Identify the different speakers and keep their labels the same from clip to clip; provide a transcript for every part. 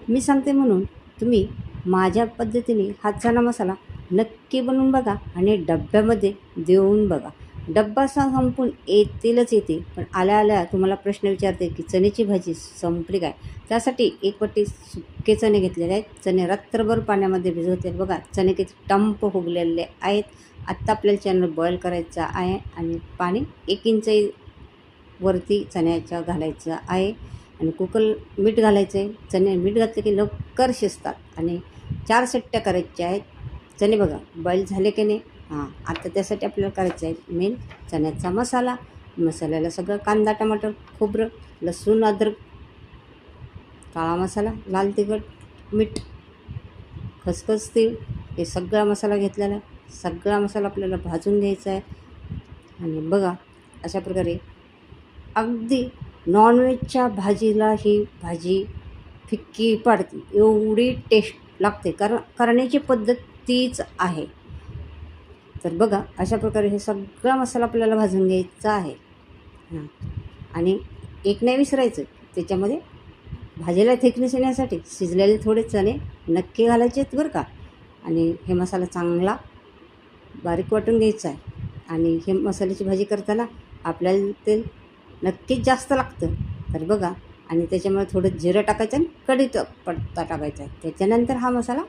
Speaker 1: मी सांगते म्हणून तुम्ही माझ्या पद्धतीने हा चणा मसाला नक्की बनवून बघा आणि डब्यामध्ये देऊन बघा. डब्बा संपून येतीलच येते, पण आल्या आल्या तुम्हाला प्रश्न विचारते की चण्याची भाजी संपली काय. त्यासाठी एक पट्टी सुके चणे घेतलेले आहेत. चणे रात्रभर पाण्यामध्ये भिजवते. बघा चणे किती टंप फुगलेले आहेत. आत्ता आपल्याला चणे बॉईल करायचा आहे आणि पाणी 1 इंच वरती चण्याच्या घालायचं आहे आणि मीठ घालायचं आहे. चणे मीठ घातले की लवकर शिजतात आणि 4 शिट्ट्या करायच्या आहेत. चणे बघा बॉईल झाले की नाही. आता त्यासाठी आपल्याला करायचं आहे मेन चण्याचा मसाला. मसाल्याला सगळं कांदा, टमाटर, खोबरं, लसूण, अद्रक, काळा मसाला, लाल तिखट, मीठ, खसखस, तीळ हे सगळा मसाला घेतलेला आहे. सगळा मसाला आपल्याला भाजून घ्यायचा आहे आणि बघा अशा प्रकारे अगदी नॉनव्हेजच्या भाजीला ही भाजी फिक्की पडते, एवढी टेस्ट लागते. करण्याची पद्धत तीच आहे. तर बघा अशा प्रकारे हे सगळा मसाला आपल्याला भाजून घ्यायचा आहे. आणि एक नाही विसरायचं, त्याच्यामध्ये भाजीला थिकनेस येण्यासाठी शिजलेले थोडे चणे नक्की घालायचे आहेत बरं का. आणि हे मसाला चांगला बारीक वाटून घ्यायचा आहे. आणि हे मसाल्याची भाजी करताना आपल्याला तेल नक्कीच जास्त लागतं. तर बघा आणि त्याच्यामुळे थोडं जिरं टाकायचं आणि कढीपत्ता टाकायचा आहे. त्याच्यानंतर हा मसाला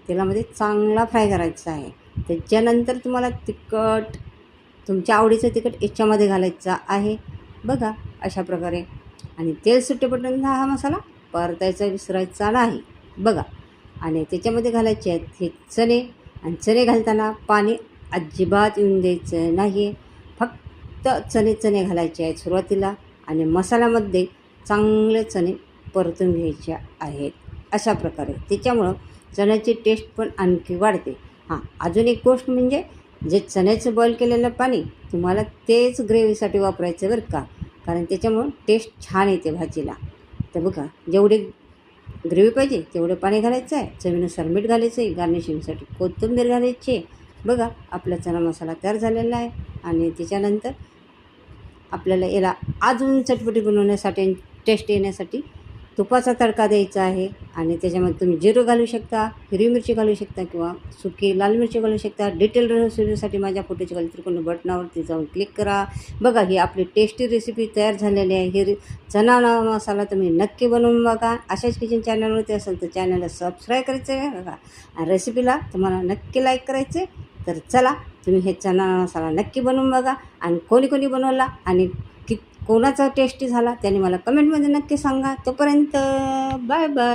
Speaker 1: तेलामध्ये चांगला फ्राय करायचा आहे. त्याच्यानंतर तुम्हाला तिखट, तुमच्या आवडीचं तिखट याच्यामध्ये घालायचं आहे. बघा अशा प्रकारे आणि तेल सुटेपर्यंत हा मसाला परतायचा विसरायचा नाही. बघा आणि त्याच्यामध्ये घालायचे आहेत हे चणे. आणि चणे घालताना पाणी अजिबात येऊन द्यायचं नाही. फक्त चणे घालायचे आहेत सुरुवातीला आणि मसाल्यामध्ये चांगले चणे परतून घ्यायचे आहेत. अशा प्रकारे त्याच्यामुळं चण्याची टेस्ट पण आणखी वाढते. अजून एक गोष्ट म्हणजे जे चण्याचं बॉईल केलेलं पाणी तुम्हाला तेच ग्रेव्हीसाठी वापरायचं बरं का, कारण त्याच्यामुळं टेस्ट छान येते भाजीला. तर बघा जेवढी ग्रेव्ही पाहिजे तेवढं पाणी घालायचं आहे. चवीनुसार मीठ घालायचं आहे. गार्निशिंगसाठी कोथिंबीर घालायची आहे. बघा आपला चणा मसाला तयार झालेला आहे. आणि त्याच्यानंतर आपल्याला याला अजून चटपटी बनवण्यासाठी, टेस्ट येण्यासाठी तुपाचा तडका द्यायचा आहे. आणि त्याच्यामध्ये तुम्ही जिरं घालू शकता, हिरवी मिरची घालू शकता किंवा सुकी लाल मिरची घालू शकता. डिटेल रेसिपीसाठी माझ्या फोटोची खाली त्रिकोणी बटनावरती जाऊन क्लिक करा. बघा ही आपली टेस्टी रेसिपी तयार झालेली आहे. ही चणा मसाला तुम्ही नक्की बनवून बघा. अशाच किचन चॅनलवरती असेल तर चॅनलला सबस्क्राईब करायचं आहे बघा. आणि रेसिपीला तुम्हाला नक्की लाईक करायचं आहे. तर चला तुम्ही हे चणा मसाला नक्की बनवून बघा. आणि कोणी बनवला आणि कोणाचा टेस्टी झाला त्याने मला कमेंटमध्ये नक्की सांगा. तोपर्यंत बाय बाय.